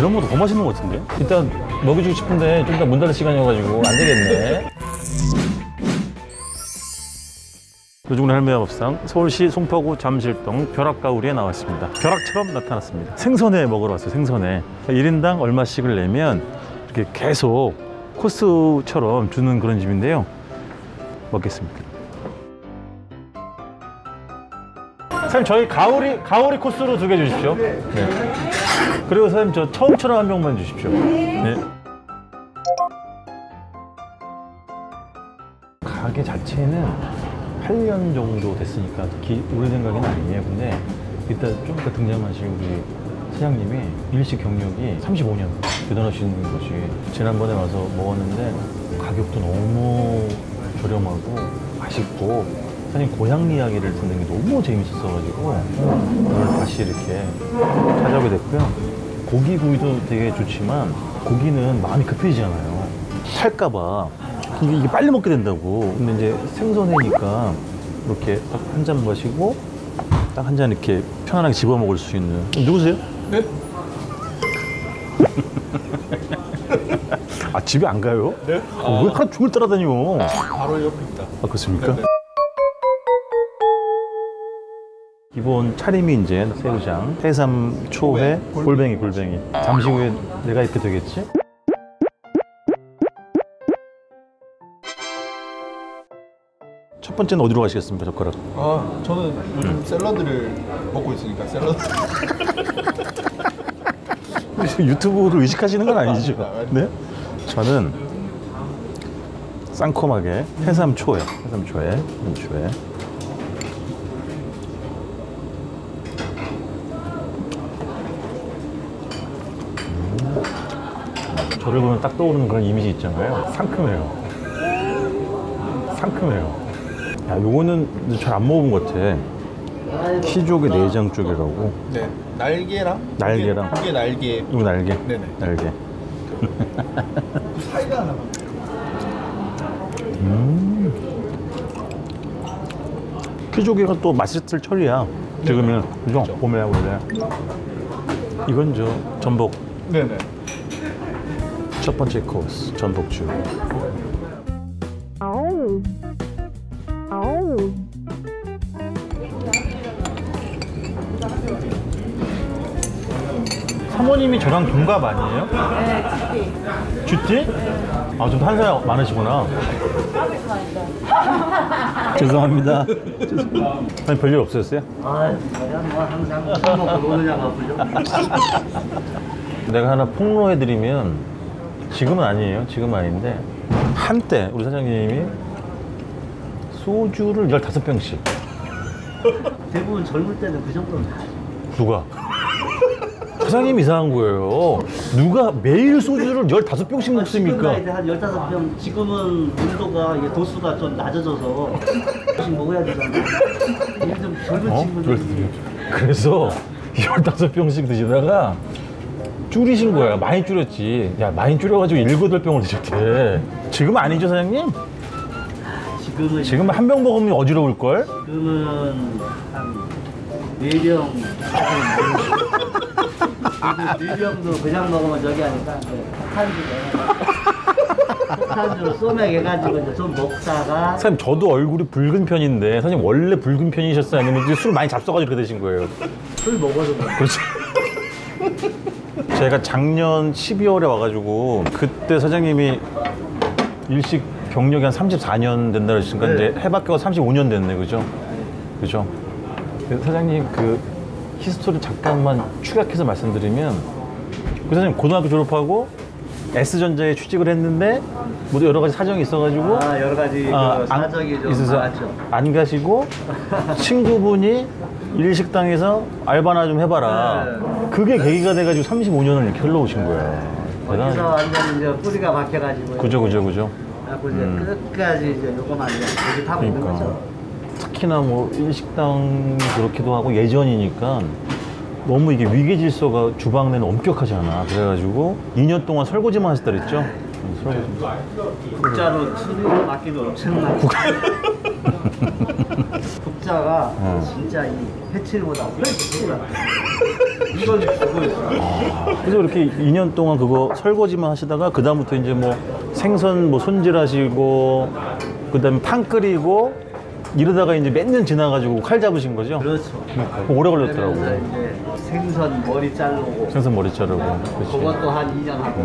저런 것도 더 맛있는 것 같은데? 일단 먹여주고 싶은데 좀 더 문 닫을 시간이어가지고 안 되겠네. 노중훈 할매의 밥상 서울시 송파구 잠실동 벼락가우리에 나왔습니다. 벼락처럼 나타났습니다. 생선회 먹으러 왔어요. 생선회 1인당 얼마씩을 내면 이렇게 계속 코스처럼 주는 그런 집인데요. 먹겠습니다. 사장님 저희 가오리 코스로 2개 주십시오. 네. 그리고 사장님 저 처음처럼 한 병만 주십시오. 네. 가게 자체는 8년 정도 됐으니까 오래된 가게는 아니에요. 근데 일단 좀 이따 등장하신 우리 사장님이 일식 경력이 35년 대단하신 것이 지난번에 와서 먹었는데 가격도 너무 저렴하고 맛있고 사장님 고향 이야기를 듣는 게 너무 재밌었어가지고 오늘 다시 이렇게 찾아오게 됐고요. 고기 구이도 되게 좋지만 고기는 마음이 급해지잖아요. 살까봐. 근데 이게 빨리 먹게 된다고. 근데 이제 생선회니까 이렇게 딱 한 잔 마시고 딱 한 잔 이렇게 편안하게 집어 먹을 수 있는. 누구세요? 네? 아 집에 안 가요? 네? 왜 하루 종일 따라다녀? 바로 옆입니다. 아 그렇습니까? 네. 기본 차림이 이제 새우장, 해삼, 초회, 골뱅이. 잠시 후에 내가 이렇게 되겠지? 첫 번째는 어디로 가시겠습니까, 젓가락? 아, 저는 요즘 샐러드를 먹고 있으니까 샐러드. 유튜브를 의식하시는 건 아니죠? 네? 저는 쌍콤하게 해삼 초회. 저를 보면 딱 떠오르는 그런 이미지 있잖아요. 상큼해요. 야, 요거는 잘 안 먹어본 것 같아. 키조개 내장 쪽이라고. 네, 날개랑 이게 날개. 이거 날개. 네네. 날개. 사이가 하나. 키조개가 또 맛있을 철이야. 지금은 그죠? 그렇죠. 봄에 원래. 이건 저 전복. 네네. 첫 번째 코스 전복죽. 사모님이 저랑 동갑 아니에요? 네, 쥐띠? 아, 좀 한 살 많으시구나. 죄송합니다. 아니, 별일 없으셨어요? 아, 저야 뭐 항상 술 먹고 노느냐고 아프죠. 내가 하나 폭로해드리면 지금은 아니에요. 지금은 아닌데 한때 우리 사장님이 소주를 15병씩. 대부분 젊을 때는 그 정도는 다 하죠. 누가? 사장님이 이상한 거예요. 누가 매일 소주를 15병씩 먹습니까? 이제 한 15병, 지금은 온도가, 이게 도수가 좀 낮아져서 조금씩 먹어야 되잖아요. 이게 좀 젊은 친구들이. 그래서 15병씩 드시다가 줄이신 거야. 많이 줄였지. 야, 많이 줄여가지고 7, 8병을 드셨대. 지금 아니죠, 사장님? 지금 한 병 먹으면 어지러울걸? 지금은 한 4병, 4병도 그냥 먹으면 저기 하니까 폭탄주로 소맥 해가지고 이제 좀 먹다가. 사장님, 저도 얼굴이 붉은 편인데 사장님 원래 붉은 편이셨어요? 아니면 이제 술 많이 잡숴가지고 그렇게 되신 거예요? 술 먹어도 뭐. 그렇죠. 제가 작년 12월에 와가지고 그때 사장님이 일식 경력이 한 34년 된다 그러시니까 네. 이제 해바뀌고 35년 됐네, 그죠? 그죠? 사장님 그 히스토리 잠깐만 축약해서 말씀드리면 그 사장님 고등학교 졸업하고 S전자에 취직을 했는데 모두 여러 가지 사정이 있어가지고 여러 가지 그 사정이 좀 있어서 많았죠. 안 가시고 친구분이 일식당에서 알바나 좀 해봐라. 네. 그게 계기가 돼가지고 35년을 이렇게 흘러오신 거예요. 거기서 완전 이제 뿌리가 박혀가지고. 그죠. 하고 이제 끝까지 이제 요거만 이제 고집하고 있는 그러니까 거죠. 특히나 뭐 일식당 그렇기도 하고 예전이니까 너무 이게 위계 질서가 주방 내는 엄격하잖아. 그래가지고 2년 동안 설거지만 하셨다 그랬죠? 설거지. 국자로 수리로 맡기도 엄청나고. 국자가 진짜 이 해칠보다 훨씬 심하다. 이건 그거였어. 그래서 이렇게 2년 동안 그거 설거지만 하시다가 그다음부터 이제 뭐 생선 뭐 손질하시고 그다음에 탕 끓이고 이러다가 이제 몇 년 지나가지고 칼 잡으신 거죠? 그렇죠. 오래 그러면서 걸렸더라고. 이제 생선 머리 자르고 생선 머리 자르고. 그렇지. 그것도 한 2년 하고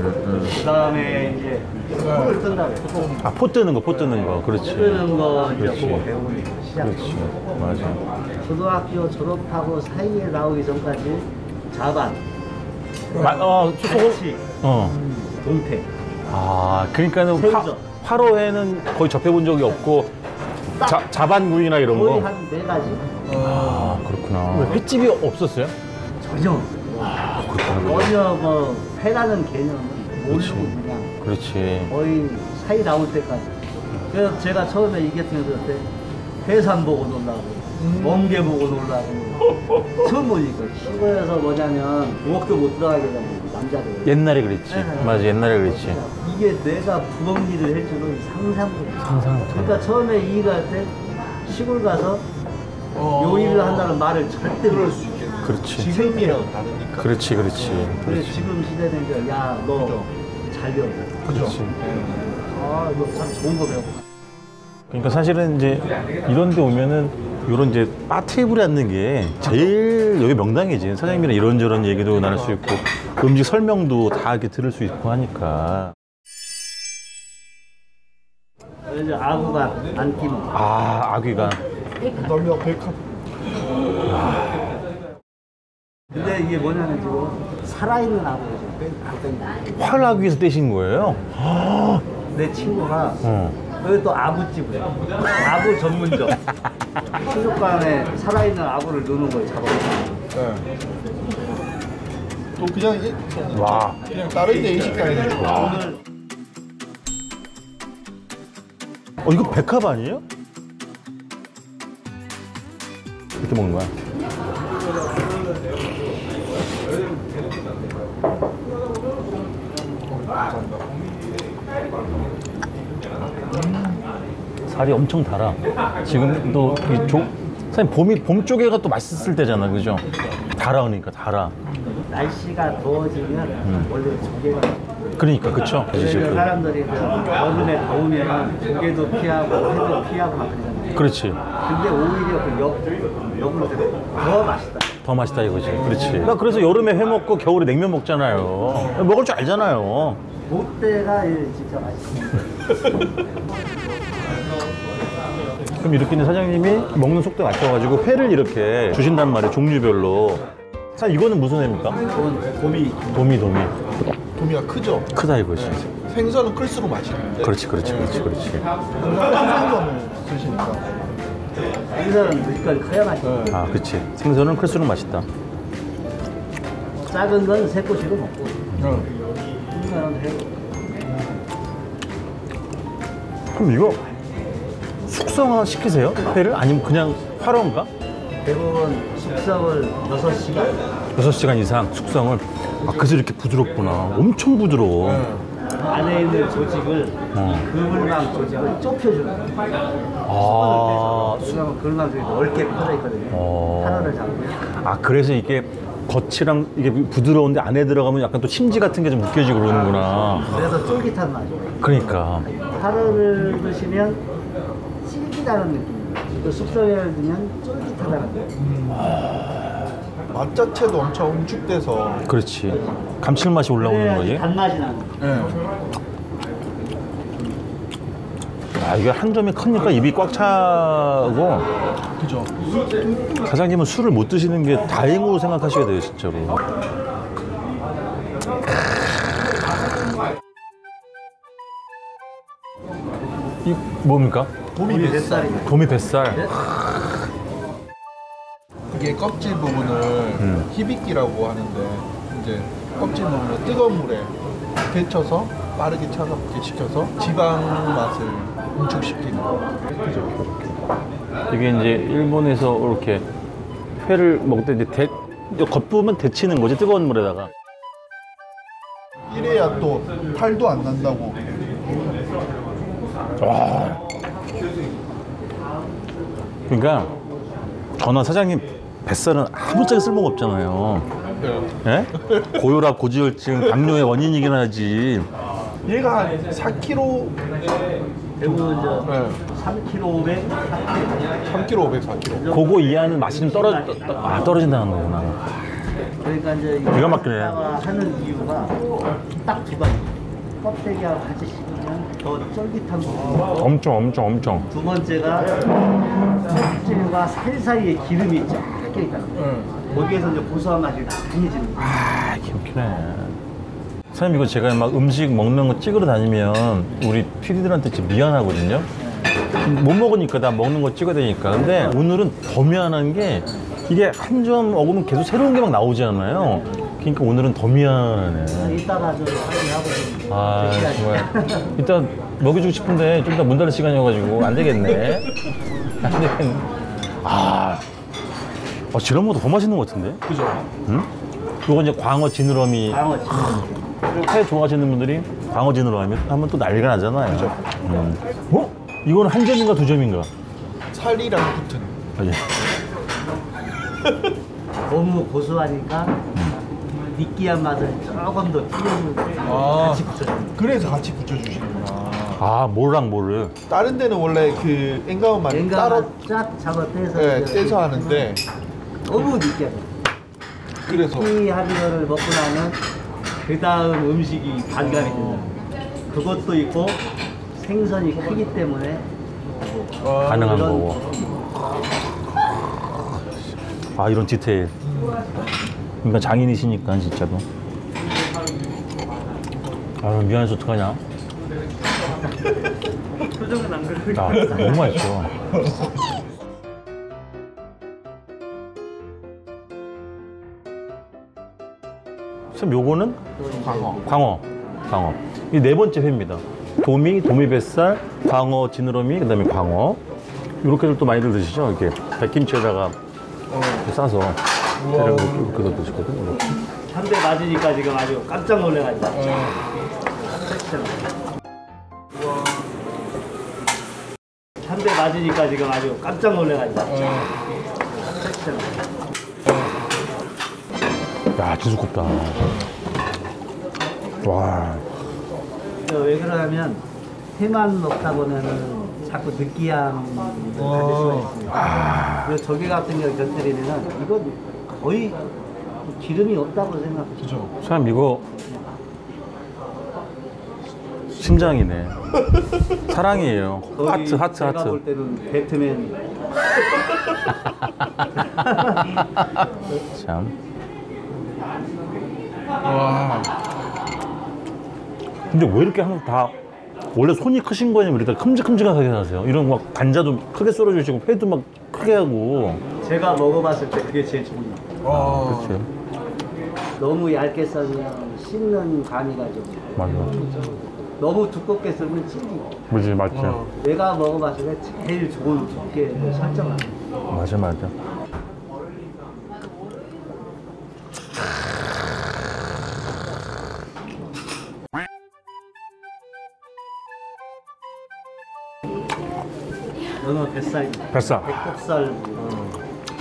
그 다음에 이제 포를 뜬다고 포 아, 포 뜨는 거, 포 뜨는 거. 그렇지. 뜨는 거 이제 그렇지. 그거 배우는 거 시작. 그렇지. 맞아. 초등학교 졸업하고 사이에 나오기 전까지 자반, 소금. 어, 동태. 아, 그러니까는 새우젓. 화로회는 거의 접해본 적이 없고 자반구이나 이런 거의 거. 한 4가지. 아, 그렇구나. 왜 횟집이 없었어요? 전혀. 그렇구나. 전혀 뭐 회라는 개념은 그렇지. 모르고 그냥 그렇지. 거의 사이 나올 때까지. 그래서 제가 처음에 이겼을 때 해산 보고 놀라고, 멍게 보고 놀라고. 처음 보니까 시골에서 뭐냐면 부엌도 못 들어가게 되는 남자들. 옛날에 그랬지. 네. 맞아, 옛날에 그랬지. 이게 내가 부엌 일을 할 줄은 상상도 못했어. 상상 못해. 그러니까 처음에 이익할 때 시골 가서 요리를 한다는 말을 절대 그럴 못 수 있겠네. 그렇지. 지금이랑 다르니까. 그렇지, 그렇지. 그래 지금 시대는 이제 야 너 잘 배워. 그렇지. 아 이거 참 좋은 거 배워. 그러니까 사실은 이제 이런 데 오면은 이런 이제 바 테이블에 앉는 게 제일 여기 명당이지. 사장님이랑 이런저런 얘기도 나눌 수 있고 음식 설명도 다 이렇게 들을 수 있고 하니까. 이제 아구가 안 끼는. 아, 아귀가. 그다음에 백합. 근데 이게 뭐냐면 지금 살아있는 아구를 지금 뺀 활아귀에서 떼신 거예요? 내 친구가 어. 여기 또 아구집을 해. 아구 전문점. 수족관에 살아있는 아구를 넣는 걸 잡아먹는. 네. 또 그냥 와. 그냥 다른 데 이식당에는 좋아. 오늘 이거 백합 아니에요? 이렇게 먹는 거야? 살이 엄청 달아. 지금 또 사장님 봄 쪽에가 또 맛있을 때잖아, 그죠? 달아, 그러니까 달아. 날씨가 더워지면 원래 조개가 그러니까 그쵸? 그래서 사람들이 그 여름에 더우면 조개도 피하고 회도 피하고 막 그러잖아요. 그렇지. 근데 오히려 그 역으로 더 맛있다. 더 맛있다 이거지. 그렇지. 나 그래서 여름에 회 먹고 겨울에 냉면 먹잖아요. 먹을 줄 알잖아요. 그때가 진짜 맛있어. 그럼 이렇게 이제 사장님이 먹는 속도에 맞춰가지고 회를 이렇게 주신단 말이에요. 종류별로. 사 이거는 무슨 회입니까? 그건 곰이 도미. 도미가 크죠? 크다 이거지. 생선은 클수록 맛있는데. 그렇지. 생선을 쓰시니까. 생선은 여기까지 커야 맛있어. 네. 아, 그렇지. 생선은 클수록 맛있다. 작은 건 새꼬시로 먹고 네. 큰 거는 회. 그럼 이거 숙성화 시키세요? 회를? 아니면 그냥 화로인가? 대부분 숙성을 6시간. 6시간 이상 숙성을. 아, 그래서 이렇게 부드럽구나. 엄청 부드러워. 안에 있는 조직을 그물망 조직을 좁혀주는 거예요. 왜냐면 그물망 조직이 넓게 퍼져 있거든요. 하나를 잡고. 아, 그래서 이게 겉이랑 이게 부드러운데 안에 들어가면 약간 또 심지 같은 게 좀 느껴지고 그러는구나. 그래서 쫄깃한 맛이에요. 그러니까. 하루를 드시면 질기다는 느낌이에요. 또 숙성을 두면 쫄깃하다는 느낌. 맛 자체도 엄청 응축돼서. 그렇지. 감칠맛이 올라오는 거지. 단맛이 나는 거예요. 네. 아, 이게 한 점이 크니까 입이 꽉 차고. 그죠? 사장님은 술을 못 드시는 게 다행으로 생각하셔야 돼요, 진짜로. 이 뭡니까? 도미 뱃살. 도미 뱃살. 이게 껍질 부분을 히비끼라고 하는데 이제 껍질 부분을 뜨거운 물에 데쳐서 빠르게 차갑게 식혀서 지방 맛을 응축시키는 그죠? 이게 이제 일본에서 이렇게 회를 먹을 때 이제 겉부분만 데치는 거지, 뜨거운 물에다가. 이래야 또 탈도 안 난다고. 와. 그러니까 저는 사장님 뱃살은 아무짝에 쓸모가 없잖아요. 예? 고혈압, 고지혈증, 당뇨의 원인이긴 하지. 얘가 한 4kg, 대부분 저 네. 3kg 500, 3kg 500, 4kg. 그거 이하는 맛이 좀 떨어진다는 거구나. 그러니까 이제 기가 막히네. 하는 이유가 딱 두 가지. 껍데기하고 같이 씹으면 더 쫄깃한 거. 엄청. 두 번째가 껍질과 살 사이에 기름이 쫙 껴있잖아요. 거기에서 이제 고소한 맛이 많이 지는 거예요. 아, 기억해. 사장님, 이거 제가 막 음식 먹는 거 찍으러 다니면 우리 PD들한테 진짜 미안하거든요. 못 먹으니까 나 먹는 거 찍어야 되니까. 근데 오늘은 더 미안한 게 이게 한 점 먹으면 계속 새로운 게 막 나오잖아요. 그러니까 오늘은 더 미안하네. 이따가 좀 확인하고 아, 정말. 일단 먹여주고 싶은데 좀 더 문 닫을 시간이어가지고 안 되겠네. 안 되겠네. 저런 것도 더 맛있는 것 같은데? 그죠? 응? 요거 이제 광어 지느러미. 방어 지금 회 좋아하시는 분들이 광어 지느러미 하면 또 난리가 나잖아요. 그죠? 어? 이거는 한 점인가 두 점인가? 살이랑 붙은. 아, 예. 너무 고소하니까 느끼한 맛을 조금 더 띄우면 같이 붙여줍니다. 그래서 같이 붙여주시는구나. 아, 뭐랑 뭐를. 다른 데는 원래 그 앵가만 따로 쫙 잡아 떼서 네, 이제 떼서 하는데 너무 느끼하죠. 그래서 느끼한 거를 먹고 나면 그 다음 음식이 반감이 된다. 그것도 있고 생선이 크기 때문에 가능한 이런 거고. 아, 이런 디테일. 그러니까 장인이시니까 진짜로. 아, 미안해서 어떡하냐. 표정은 안 그래요. 아, 너무 맛있어. 참 요거는 광어. 이 네 번째 회입니다. 도미뱃살, 광어 지느러미, 그다음에 광어. 이렇게들 또 많이들 드시죠? 이렇게 백김치에다가 싸서 이렇게 드시거든요. 이렇게. 한 대 맞으니까 지금 아주 깜짝 놀래가지고. 한 대 맞으니까 지금 아주 깜짝 놀래가지고. 야, 진짜 곱다. 와. 왜 그러냐면 회만 먹다 보면은 자꾸 느끼함을 가질 수가 있습니다. 그래서 조개 같은 경우 곁들이면은 이건 거의 기름이 없다고 생각해요. 그죠? 참 이거 심장이네. 사랑이에요. 하트. 제가 볼 때는 배트맨. 참. 와. 근데 왜 이렇게 항상 다 원래 손이 크신 거냐면 이렇게 큼직큼직하게 하세요. 이런 막 관자도 크게 썰어주시고 회도 막 크게 하고. 제가 먹어봤을 때 그게 제일 좋은 거. 그렇지. 너무 얇게 썰면 씹는 감이 가죠. 맞아. 너무 두껍게 썰면 찔기고. 그렇지, 맞지. 내가 먹어봤을 때 제일 좋은 두께를 설정합니다. 맞아. 연어 뱃살, 뱃살. 백곱살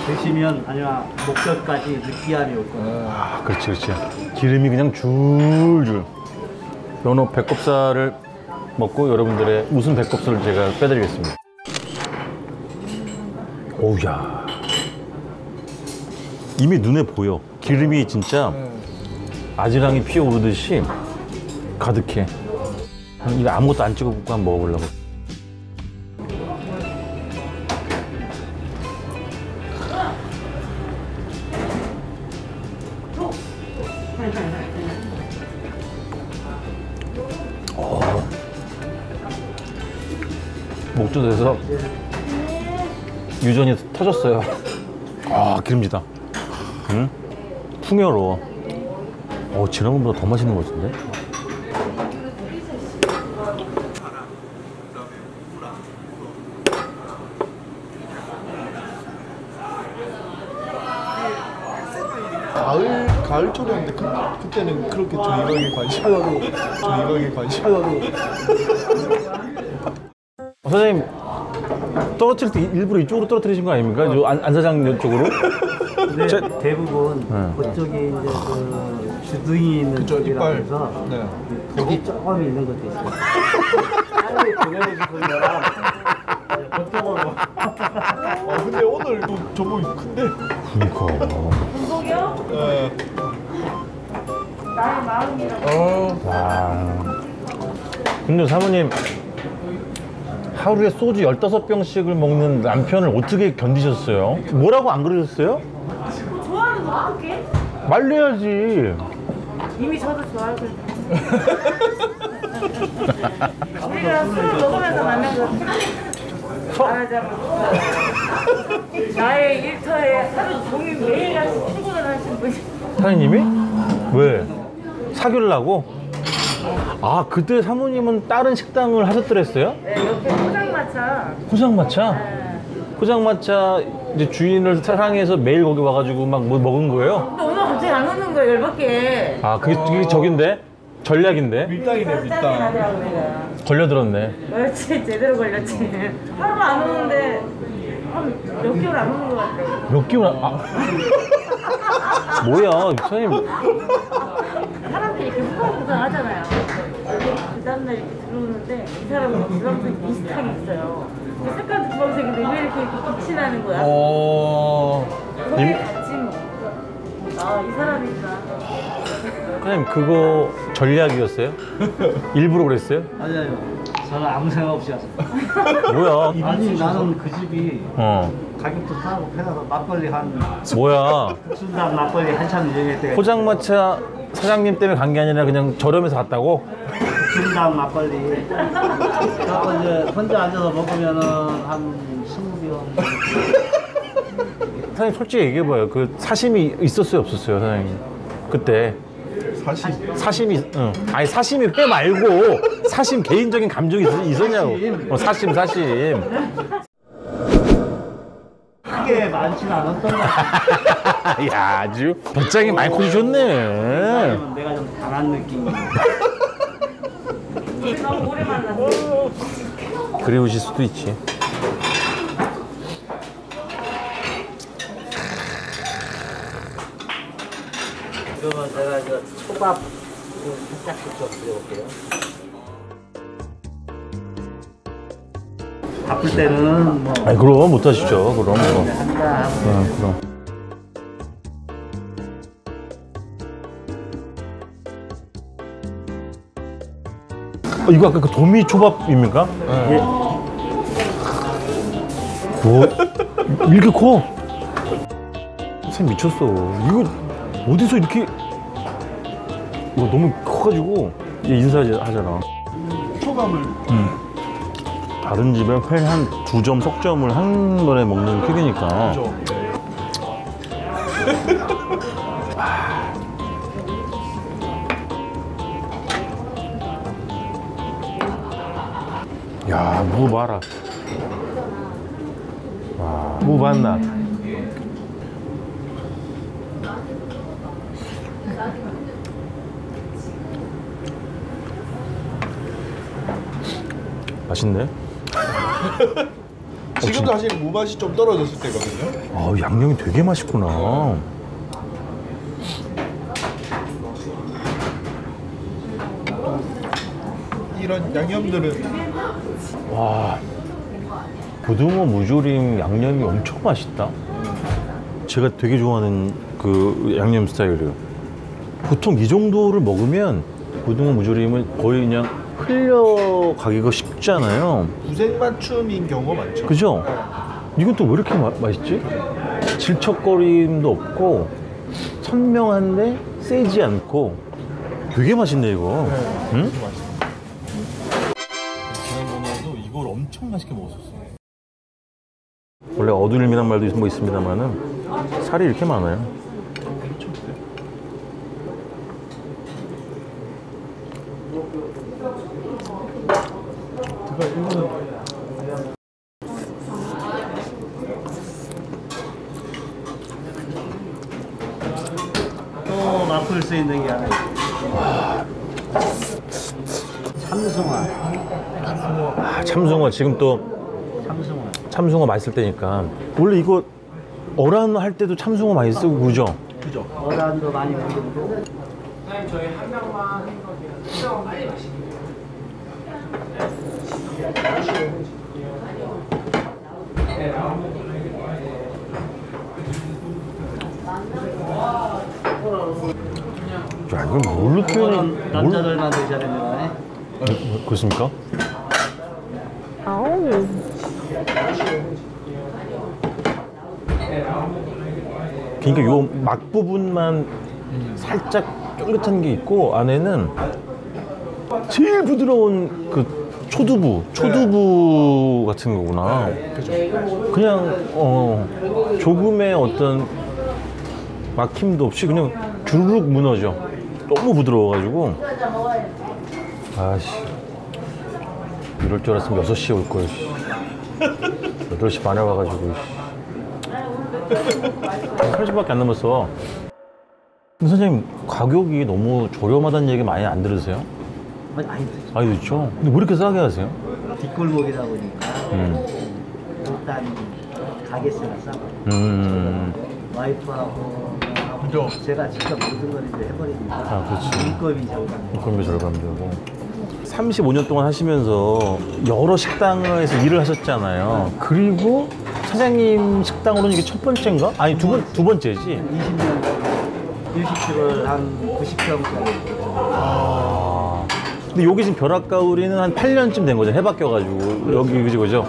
드시면 아니야 목젖까지 느끼함이 올 거예요. 아, 그렇지. 기름이 그냥 줄줄. 연어 배꼽살을 먹고 여러분들의 웃음 배꼽살을 제가 빼드리겠습니다. 오우야. 이미 눈에 보여. 기름이 진짜 아지랑이 피어오르듯이 가득해. 이거 아무것도 안 찍어 붓고 한번 먹어보려고. 목젖에서 유전이 터졌어요. 아, 기름지다. 응? 풍요로워. 지난번보다 더 맛있는 것 같은데? 가을철이었는데 그때는 그렇게 조이각에 관심. 선생님, 떨어뜨릴 때 일부러 이쪽으로 떨어뜨리신 거 아닙니까? 저 안 사장 쪽으로? 근데 저- 대부분 네. 그쪽에 이제 그 주둥이 있는 그쪽 이빨. 쪽이라서 네. 독이 조금 있는 것도 있어요. 아유, 그대로 싶으면 그쪽으로. 근데 오늘 또 저거 큰데? 그니까. 군복이요? 네. 나이 40이라고. 와. 근데 사모님, 하루에 소주 15병씩을 먹는 남편을 어떻게 견디셨어요? 뭐라고 안 그러셨어요? 좋아하는 거 어떡해? 말려야지. 이미 저도 좋아하고. 우리가 술을 먹으면서 만난 거 말하자면 나의 일터에 하루 종일 매일 출근을 하신 분이 사장님이? 왜? 사귀려고? 아, 그때 사모님은 다른 식당을 하셨더랬어요? 네, 옆에 포장마차. 포장마차? 네. 포장마차 이제 주인을 사랑해서 매일 거기 와가지고 막 뭐 먹은 거예요? 근데 오늘 갑자기 안 오는 거야, 열받게. 아, 그게 저긴데? 전략인데? 밀당이네, 짱이 밀당. 나더라고 내가. 걸려들었네. 그렇지, 제대로 걸렸지. 하루 안 오는데 한 몇 개월 안 오는 것 같아. 몇 개월, 뭐야, 사장님. 사람들이 이렇게 후방후방 하잖아요. 그 다음날 이렇게 들어오는데 이 사람은 주황색이 비슷하게 있어요. 그 색깔도 주황색인데 왜 이렇게 빛이 나는 거야? 거의 같이 뭐. 이 사람이구나. 사장님, 그거 전략이었어요? 일부러 그랬어요? 아니요, 저는 아무 생각 없이 왔어요. 뭐야? 아니, 나는 그 집이 어, 가격도 싸고 편하고 막걸리 한 뭐야? 순당 막걸리 한참 유행할 때 포장마차 사장님 때문에 간 게 아니라 그냥 저렴해서 갔다고? 순당 막걸리. 그래서 이제 혼자 앉아서 먹으면은 한 20병. 사장님 솔직히 얘기해봐요. 그 사심이 있었어요, 없었어요, 사장님? 그때. 사실 사심이, 응. 아니, 사심이 회 말고, 사심 개인적인 감정이 있었냐고. 사심, 사심. 크게 많지는 않았던 것 같아요. 야, 아주 배짱이 많이 커지셨네. 아니면 내가 좀 강한 느낌이. 너무 오래 만났어. 그리우실 수도 있지. 그러면 제가 이제 초밥 살짝 좀 드려볼게요. 바쁠 때는 뭐 아니, 그럼 못하시죠. 그럼. 뭐. 한다 하고. 그럼. 이거 아까 그 도미 초밥입니까? 예. 뭐, 이렇게 커? 쌤 미쳤어. 이거 어디서 이렇게. 이거 너무 커가지고 얘 인사하잖아. 초밥을 다른 집에 회 한 2점, 석점을 한 번에 먹는 크기니까. 저 야, 무 봐라. 와, 무 봤나? 맛있네. 지금도 사실 무맛이 좀 떨어졌을 때거든요. 아, 양념이 되게 맛있구나. 이런 양념들은 와, 고등어 무조림 양념이 엄청 맛있다. 제가 되게 좋아하는 그 양념 스타일이에요. 보통 이 정도를 먹으면 고등어 무조림은 거의 그냥 흘려가기가 쉽잖아요. 구색 맞춤인 경우가 많죠. 그죠? 이건 또 왜 이렇게 맛있지? 질척거림도 없고 선명한데 세지 않고 되게 맛있네 이거. 응? 아주 맛있어요. 지난번에도 이걸 엄청 맛있게 먹었었어요. 원래 어두름이란 말도 뭐 있습니다만은 살이 이렇게 많아요. 또 맛볼 수 있는 게 하나 있어요. 참숭아. 아, 참숭어 지금 또 참숭아. 참숭어 맛있을 때니까. 원래 이거 어란 할 때도 참숭어 많이 쓰고 그죠? 그죠? 어란도 많이 만들고. 야, 이건 뭘로 표현해? 남자들만 드셔야 되는 거네. 그렇습니까? 그러니까 요 막 부분만 살짝 쫄깃한 게 있고 안에는 제일 부드러운 그 초두부 같은 거구나. 그냥 조금의 어떤 막힘도 없이 그냥 주르륵 무너져. 너무 부드러워가지고. 아씨, 이럴 줄 알았으면 6시에 올 걸. 8시 반에 와가지고. 30분밖에 안 남았어. 근데 선생님, 가격이 너무 저렴하다는 얘기 많이 안 들으세요? 많이 드죠. 많이 듣죠? 근데 왜 이렇게 싸게 하세요? 뒷골목이다 보니까 일단 가게세가 싸고 와이프하고 그죠? 제가 직접 모든 걸 이제 해버리니까 아, 그렇지. 인건비 절감. 인건비 절감되고. 35년 동안 하시면서 여러 식당에서 일을 하셨잖아요. 그리고 사장님 식당으로는 이게 첫 번째인가? 아니, 두 번째지? 20년 일식집을 한 90평짜리. 근데 여기 지금 벼락가우리는 한 8년쯤 된 거죠. 해바뀌어가지고. 여기, 그죠?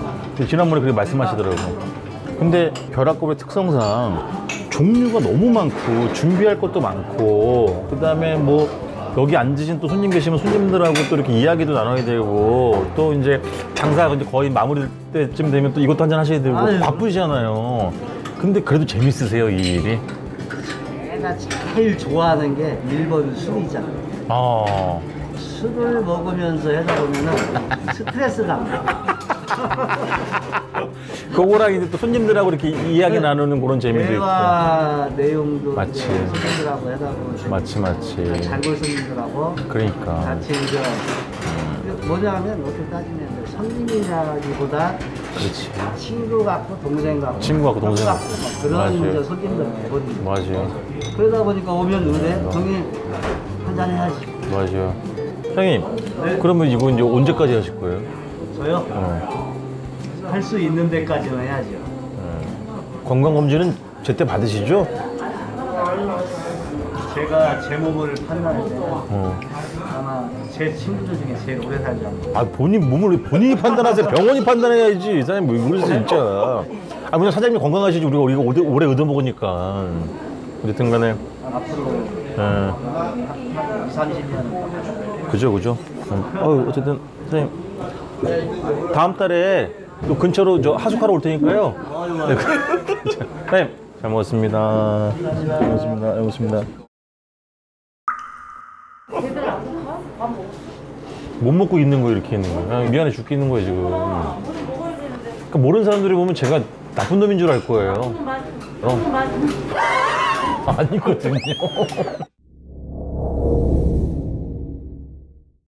지난번에 그렇게 말씀하시더라고요. 근데 벼락가우리 특성상 종류가 너무 많고, 준비할 것도 많고, 그 다음에 뭐, 여기 앉으신 또 손님 계시면 손님들하고 또 이렇게 이야기도 나눠야 되고, 또 이제 장사가 이제 거의 마무리 때쯤 되면 또 이것도 한잔 하셔야 되고, 아유. 바쁘시잖아요. 근데 그래도 재밌으세요, 이 일이? 제가 제일 좋아하는 게 1번 술이잖아요. 아. 술을 먹으면서 하다 보면은 스트레스가 안 나. 그거랑 이제 또 손님들하고 이렇게 이야기 나누는 그런 재미도 있고. 대화 내용도 맞지. 이제 손님들하고 하다 보면 맞지. 장골 손님들하고 그러니까. 같이 이제 뭐냐면 어떻게 따지면 손님이라기보다 그렇지. 친구 같고 동생 같고 친구 같고 동생 형 같고. 막 그런 맞아요. 이제 손님들 대부분. 맞아요. 그러다 보니까 오면 의뢰 형님 한잔 해야지. 맞아요. 사장님, 네. 그러면 이거 이제 언제까지 하실 거예요? 저요? 어. 할 수 있는 데까지는 해야죠. 건강검진은 제때 받으시죠? 제가 제 몸을 판단할 때는 어. 아마 제 친구들 중에 제일 오래 살지 않나. 아, 본인 몸을 본인이 판단하세요. 병원이 판단해야지. 사장님, 왜 그러세요, 진짜. 아, 그냥 사장님 건강하시지. 우리가 오래 얻어먹으니까. 어쨌든 간에. 앞으로 예. 30년 그죠. 어쨌든, 사장님. 다음 달에 또 근처로 저 하숙하러 올 테니까요. 네. 사장님, 잘 먹었습니다. 잘 먹었습니다. 못 먹고 있는 거 이렇게 있는 거예요. 아, 미안해 죽게 있는 거예요, 지금. 그러니까 모르는 사람들이 보면 제가 나쁜 놈인 줄 알 거예요. 아니거든요.